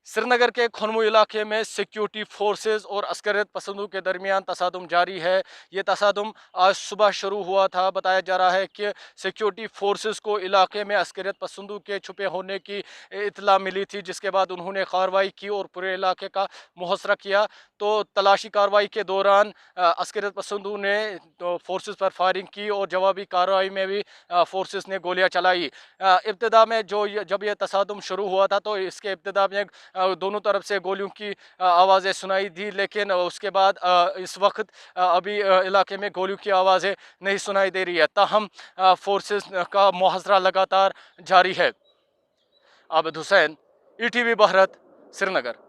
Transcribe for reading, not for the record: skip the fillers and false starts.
श्रीनगर के खनमू इलाके में सिक्योरिटी फोर्सेस और अस्करियत पसंदों के दरमियान तसादुम जारी है। ये तसादुम आज सुबह शुरू हुआ था। बताया जा रहा है कि सिक्योरिटी फोर्सेस को इलाके में अस्करियत पसंदों के छुपे होने की इतला मिली थी, जिसके बाद उन्होंने कार्रवाई की और पूरे इलाके का मुहसरा किया। तो तलाशी कार्रवाई के दौरान अस्करियत पसंदों ने तो फोर्सेस पर फायरिंग की और जवाबी कार्रवाई में भी फोर्सेस ने गोलियां चलाई। इब्तिदा में जब यह तसादुम शुरू हुआ था तो इसके इब्तिदा में दोनों तरफ से गोलियों की आवाज़ें सुनाई दी, लेकिन उसके बाद इस वक्त अभी इलाके में गोलियों की आवाज़ें नहीं सुनाई दे रही है। ताहम फोर्सेस का मुहासरा लगातार जारी है। आबिद हुसैन, ETV भारत, श्रीनगर।